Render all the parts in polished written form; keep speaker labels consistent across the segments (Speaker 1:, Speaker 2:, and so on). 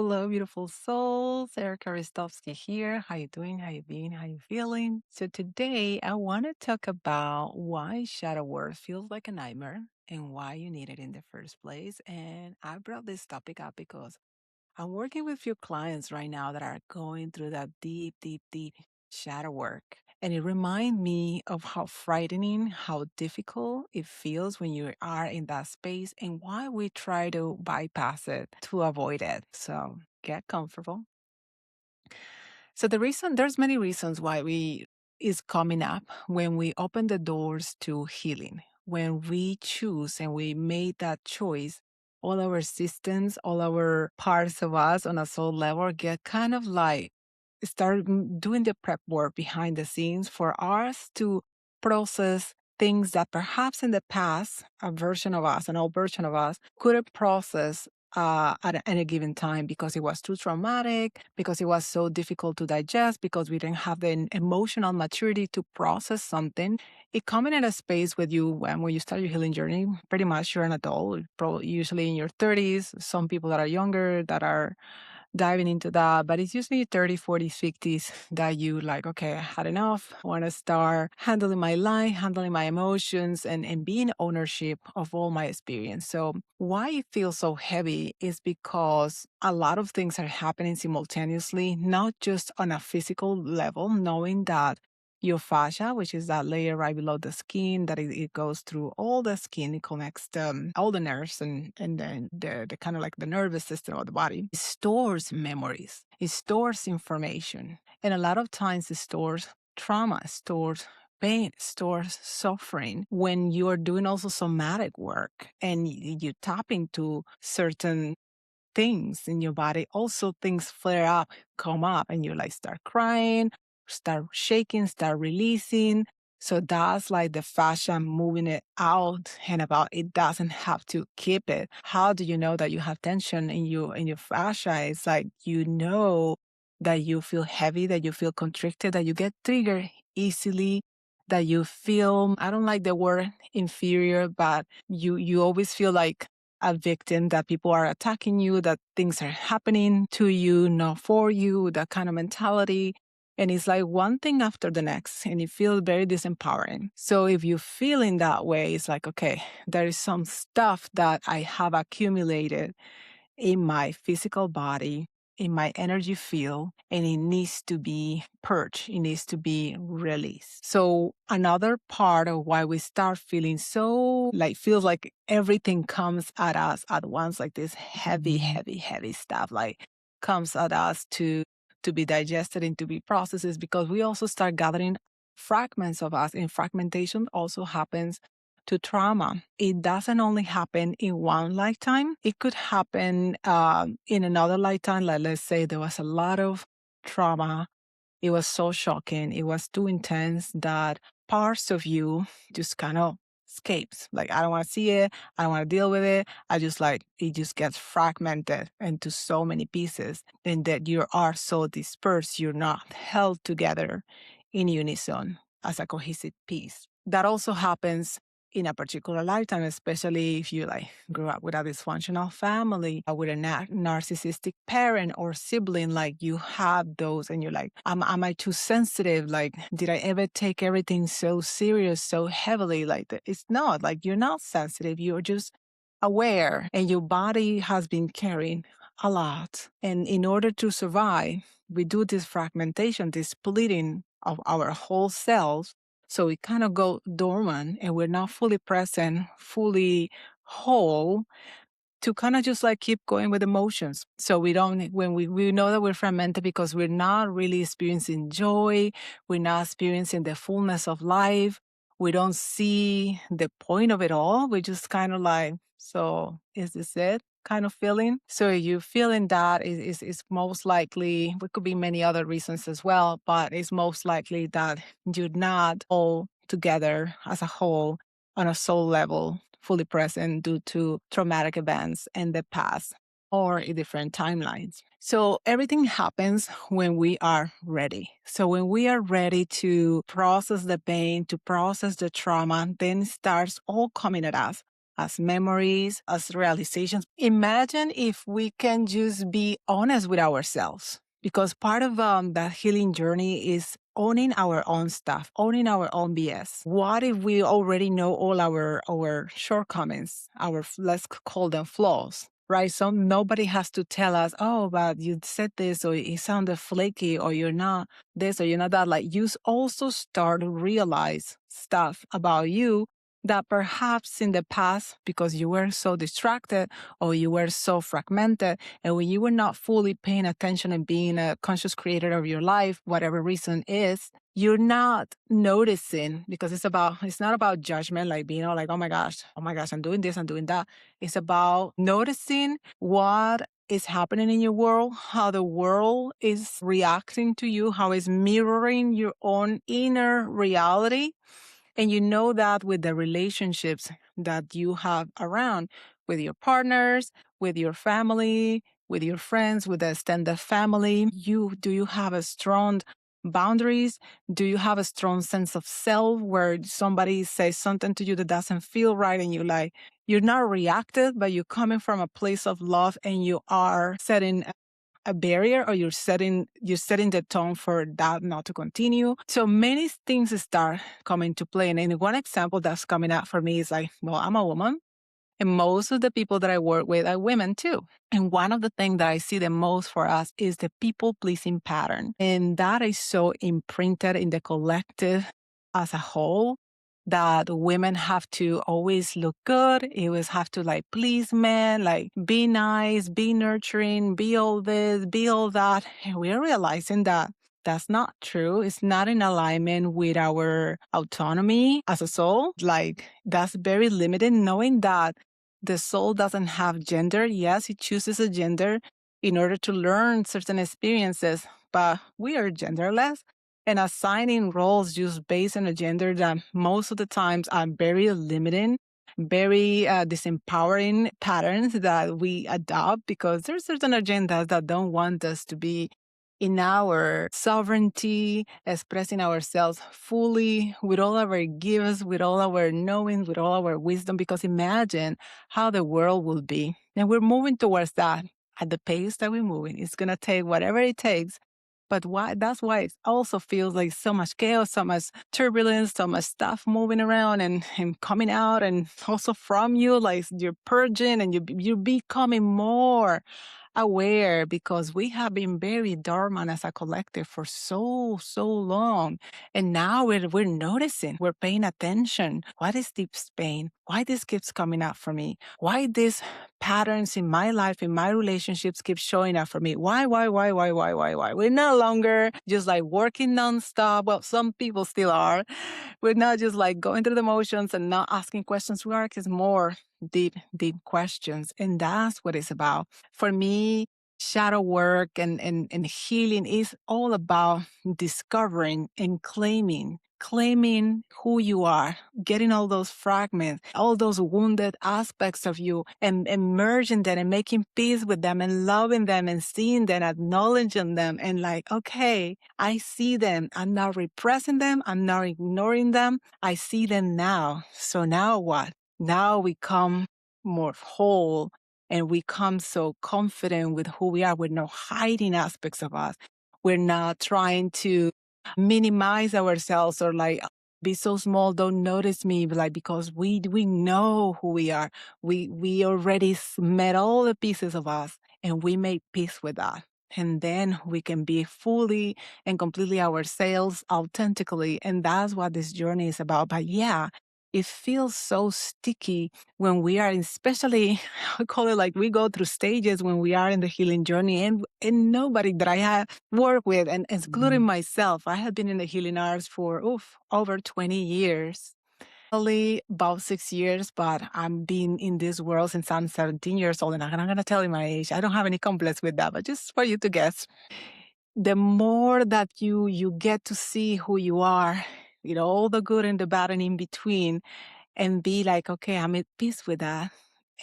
Speaker 1: Hello, beautiful souls. Erika Ristovski here. How you doing? How you been? How you feeling? So today I want to talk about why shadow work feels like a nightmare and why you need it in the first place. And I brought this topic up because I'm working with few clients right now that are going through that deep, deep, deep shadow work. And it reminds me of how frightening, how difficult it feels when you are in that space and why we try to bypass it to avoid it. So get comfortable. So there's many reasons why we is coming up when we open the doors to healing. When we choose and we made that choice, all our systems, all our parts of us on a soul level get kind of like start doing the prep work behind the scenes for us to process things that perhaps in the past, a version of us, an old version of us, couldn't process at any given time because it was too traumatic, because it was so difficult to digest, because we didn't have the emotional maturity to process something. It coming in a space with you when you start your healing journey, pretty much you're an adult, probably usually in your 30s. Some people that are younger that are diving into that, but it's usually 30, 40s, 50s that you like, okay, I had enough. I want to start handling my life, handling my emotions, and being ownership of all my experience. So why it feels so heavy is because a lot of things are happening simultaneously, not just on a physical level, knowing that your fascia, which is that layer right below the skin, that it goes through all the skin, it connects all the nerves and then the kind of like the nervous system of the body. It stores memories, it stores information, and a lot of times it stores trauma, it stores pain, it stores suffering. When you are doing also somatic work and you tap into certain things in your body, also things flare up, come up, and you like start crying, start shaking, start releasing. So that's like the fascia moving it out and about. It doesn't have to keep it. How do you know that you have tension in your fascia? It's like you know that you feel heavy, that you feel constricted, that you get triggered easily, that you feel, I don't like the word inferior, but you always feel like a victim, that people are attacking you, that things are happening to you, not for you, that kind of mentality. And it's like one thing after the next, and it feels very disempowering. So if you feel in that way, it's like, okay, there is some stuff that I have accumulated in my physical body, in my energy field, and it needs to be purged. It needs to be released. So another part of why we start feeling so like feels like everything comes at us at once, like this heavy, heavy, heavy stuff, like comes at us to be digested and to be processed is because we also start gathering fragments of us, and fragmentation also happens to trauma. It doesn't only happen in one lifetime. It could happen in another lifetime. Like, let's say there was a lot of trauma. It was so shocking. It was too intense that parts of you just kind of escapes. Like, I don't want to see it. I don't want to deal with it. I just like, it just gets fragmented into so many pieces. And that you are so dispersed, you're not held together in unison as a cohesive piece. That also happens in a particular lifetime, especially if you like grew up with a dysfunctional family, with a narcissistic parent or sibling, like you have those and you're like, am I too sensitive? Like, did I ever take everything so serious, so heavily? Like, it's not like you're not sensitive. You're just aware, and your body has been carrying a lot. And in order to survive, we do this fragmentation, this splitting of our whole selves. So we kind of go dormant and we're not fully present, fully whole to kind of just like keep going with emotions. So we don't, when we know that we're fragmented because we're not really experiencing joy, we're not experiencing the fullness of life, we don't see the point of it all. We just kind of like, so is this it? Kind of feeling. So you feeling that is most likely, there could be many other reasons as well, but it's most likely that you're not all together as a whole on a soul level, fully present due to traumatic events in the past or in different timelines. So everything happens when we are ready. So when we are ready to process the pain, to process the trauma, then it starts all coming at us. as memories, as realizations. Imagine if we can just be honest with ourselves, because part of that healing journey is owning our own stuff, owning our own BS. What if we already know all our shortcomings, let's call them flaws? Right? So nobody has to tell us, oh, but you said this, or it sounded flaky, or you're not this, or you're not that. Like, you also start to realize stuff about you that perhaps in the past, because you were so distracted or you were so fragmented, and when you were not fully paying attention and being a conscious creator of your life, whatever reason is, you're not noticing, because it's not about judgment, like being all like, oh my gosh, I'm doing this, I'm doing that. It's about noticing what is happening in your world, how the world is reacting to you, how it's mirroring your own inner reality. And you know that with the relationships that you have around, with your partners, with your family, with your friends, with the extended family, you have a strong boundaries? Do you have a strong sense of self where somebody says something to you that doesn't feel right, and you're not reactive, but you're coming from a place of love, and you are setting a barrier, or you're setting the tone for that not to continue. So many things start coming to play. And one example that's coming out for me is like, well, I'm a woman, and most of the people that I work with are women too. And one of the things that I see the most for us is the people pleasing pattern. And that is so imprinted in the collective as a whole, that women have to always look good. It always have to like please men, like be nice, be nurturing, be all this, be all that. And we're realizing that that's not true. It's not in alignment with our autonomy as a soul. Like, that's very limited, knowing that the soul doesn't have gender. Yes, it chooses a gender in order to learn certain experiences, but we are genderless. And assigning roles just based on a gender that most of the times are very limiting, very disempowering patterns that we adopt, because there's certain agendas that don't want us to be in our sovereignty, expressing ourselves fully with all our gifts, with all our knowing, with all our wisdom. Because imagine how the world will be. And we're moving towards that at the pace that we're moving. It's going to take whatever it takes. But that's why it also feels like so much chaos, so much turbulence, so much stuff moving around and coming out, and also from you, like you're purging, and you're becoming more aware, because we have been very dormant as a collective for so long. And now we're noticing, we're paying attention. What is this pain? Why this keeps coming up for me? Why these patterns in my life, in my relationships keep showing up for me? Why? We're no longer just like working nonstop. Well, some people still are. We're not just like going through the motions and not asking questions. Work is more deep questions. And that's what it's about. For me, shadow work and healing is all about discovering and claiming who you are, getting all those fragments, all those wounded aspects of you, and merging them and making peace with them and loving them and seeing them, acknowledging them, and like, okay, I see them. I'm not repressing them. I'm not ignoring them. I see them now. So now what? Now we come more whole, and we come so confident with who we are. We're not hiding aspects of us. We're not trying to minimize ourselves or like be so small, don't notice me, like, because we know who we are. We already met all the pieces of us, and we made peace with that. And then we can be fully and completely ourselves authentically. And that's what this journey is about. But yeah, it feels so sticky when we are, especially, I call it like we go through stages when we are in the healing journey, and nobody that I have worked with, and including myself, I have been in the healing arts for over 20 years. Only about 6 years, but I've been in this world since I'm 17 years old, and I'm not going to tell you my age. I don't have any complex with that, but just for you to guess. The more that you get to see who you are, all the good and the bad and in between, and be like, okay, I'm at peace with that,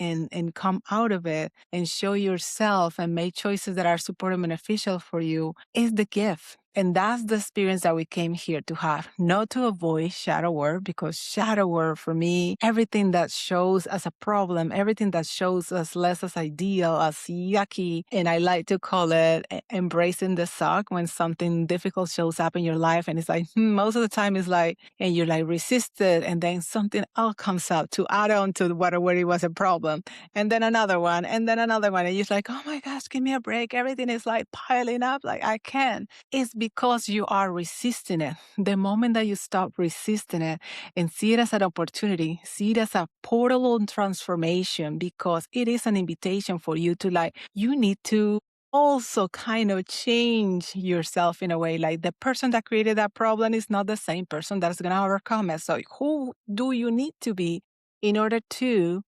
Speaker 1: and come out of it and show yourself and make choices that are supportive and beneficial for you, is the gift. And that's the experience that we came here to have, not to avoid shadow work, because shadow work for me, everything that shows as a problem, everything that shows us less as ideal, as yucky, and I like to call it embracing the suck when something difficult shows up in your life. And it's like, most of the time it's like, and you're like resisted, and then something else comes up to add on to whatever it was a problem. And then another one, and then another one. And you're like, oh my gosh, give me a break. Everything is like piling up. Like I can't. It's because you are resisting it. The moment that you stop resisting it and see it as an opportunity, see it as a portal on transformation, because it is an invitation for you to like, you need to also kind of change yourself in a way. Like the person that created that problem is not the same person that's going to overcome it. So who do you need to be in order to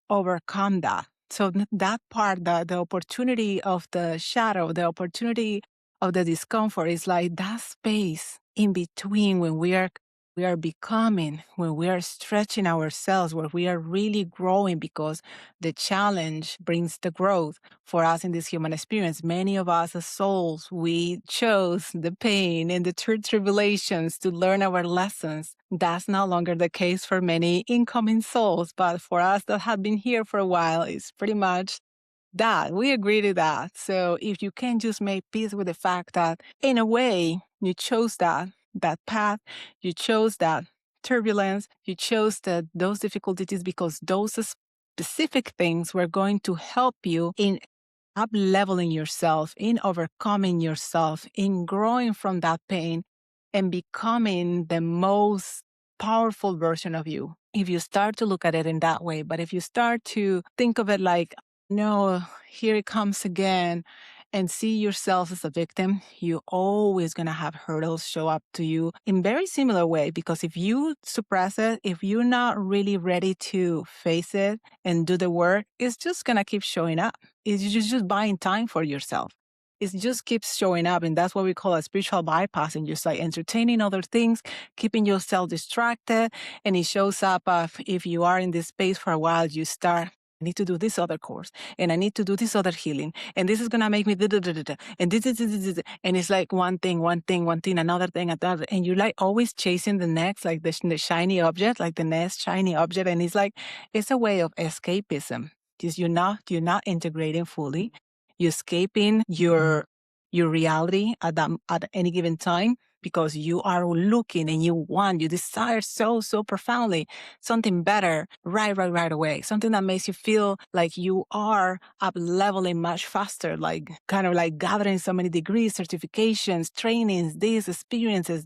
Speaker 1: overcome that? So that part, the opportunity of the shadow, the opportunity of the discomfort is like that space in between when we are becoming, when we are stretching ourselves, where we are really growing, because the challenge brings the growth for us in this human experience. Many of us as souls, we chose the pain and the tribulations to learn our lessons. That's no longer the case for many incoming souls, but for us that have been here for a while, it's pretty much that. We agree to that. So if you can just make peace with the fact that in a way you chose that path, you chose that turbulence, you chose those difficulties because those specific things were going to help you in up leveling yourself, in overcoming yourself, in growing from that pain and becoming the most powerful version of you. If you start to look at it in that way, but if you start to think of it like, no, here it comes again, and see yourself as a victim, you're always going to have hurdles show up to you in very similar way. Because if you suppress it, if you're not really ready to face it and do the work, it's just going to keep showing up. It's just buying time for yourself. It just keeps showing up. And that's what we call a spiritual bypass. And just like entertaining other things, keeping yourself distracted. And it shows up if you are in this space for a while, you start, I need to do this other course, and I need to do this other healing, and this is gonna make me da da da da da, and this, and it's like one thing, another thing, and you're like always chasing the next, like the shiny object, like the next shiny object, and it's like it's a way of escapism. Because you're not integrating fully, you're escaping your reality at any given time, because you are looking and you desire so profoundly something better right away. Something that makes you feel like you are up leveling much faster, like kind of like gathering so many degrees, certifications, trainings, these experiences,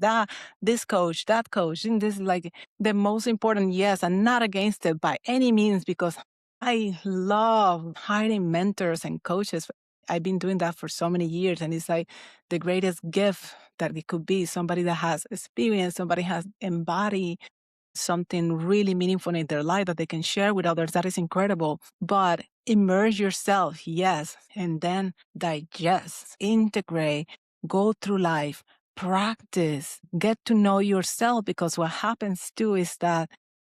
Speaker 1: this coach, that coach. And this is like the most important, yes, and not against it by any means, because I love hiring mentors and coaches. I've been doing that for so many years, and it's like the greatest gift that it could be. Somebody that has experience, somebody has embodied something really meaningful in their life that they can share with others. That is incredible. But immerse yourself, yes, and then digest, integrate, go through life, practice, get to know yourself, because what happens too is that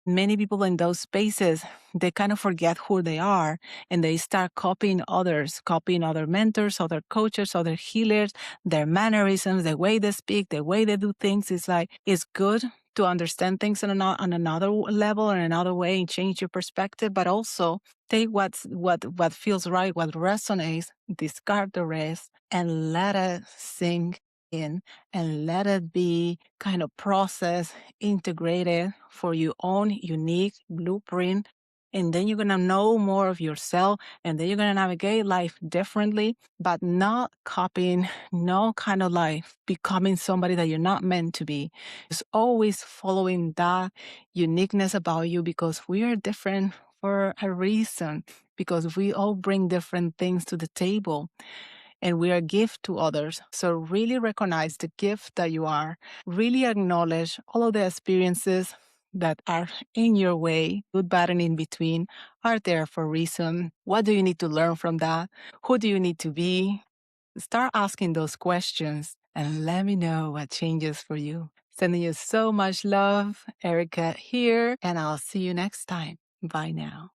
Speaker 1: many people in those spaces, they kind of forget who they are, and they start copying others, copying other mentors, other coaches, other healers, their mannerisms, the way they speak, the way they do things. It's like, it's good to understand things on another level and another way and change your perspective, but also take what feels right, what resonates, discard the rest, and let it sink in, and let it be kind of processed, integrated for your own unique blueprint. And then you're going to know more of yourself, and then you're going to navigate life differently, but not copying, no kind of like becoming somebody that you're not meant to be. It's always following that uniqueness about you, because we are different for a reason, because we all bring different things to the table, and we are a gift to others. So really recognize the gift that you are. Really acknowledge all of the experiences that are in your way, good, bad, and in between, are there for a reason. What do you need to learn from that? Who do you need to be? Start asking those questions and let me know what changes for you. Sending you so much love, Erika here, and I'll see you next time. Bye now.